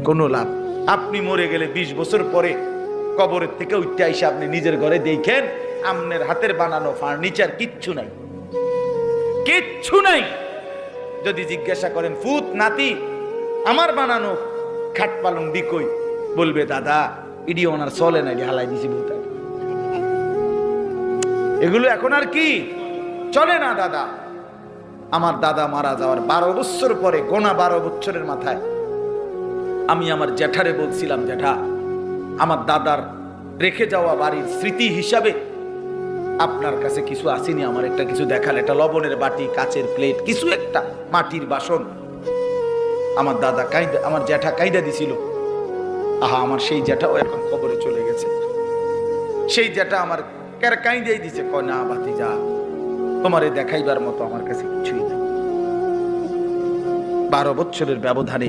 কোনো লাভ। আপনি মরে গেলে 20 বছর পরে কবরের থেকে উঠতে আইসা আপনি নিজের ঘরে দেখেন আপনার হাতের বানানো ফার্নিচার কিচ্ছু নাই, কিচ্ছু নাই। যদি জিজ্ঞাসা করেন ফুত নাতি আমার বানানো খাট পালং দিকই, বলবে দাদা ইডি ওনার চলে না, হালাই দিছি বলতে। এগুলো এখন আর কি চলে না দাদা। আমার দাদা মারা যাওয়ার 12 বছর পরে, গোনা 12 বছরের মাথায় আমি আমার জ্যাঠারে বলছিলাম, জ্যাঠা আমার দাদার রেখে যাওয়া বাড়ির স্মৃতি হিসাবে আপনার কাছে কিছু আসেনি, আমার একটা কিছু দেখাল, একটা লবণের বাটি, কাচের প্লেট, কিছু একটা মাটির বাসন। আমার দাদা কাইদা, আমার জ্যাঠা কাইদা দিছিল। আহা, আমার সেই জ্যাঠাও এখন কবরে চলে গেছে। সেই জ্যাঠা আমার কাইদাই দিছে, কয় না ভাতিজা তোমারে দেখাইবার মতো আমার কাছে কিছুই নেই। 12 বছরের ব্যবধানে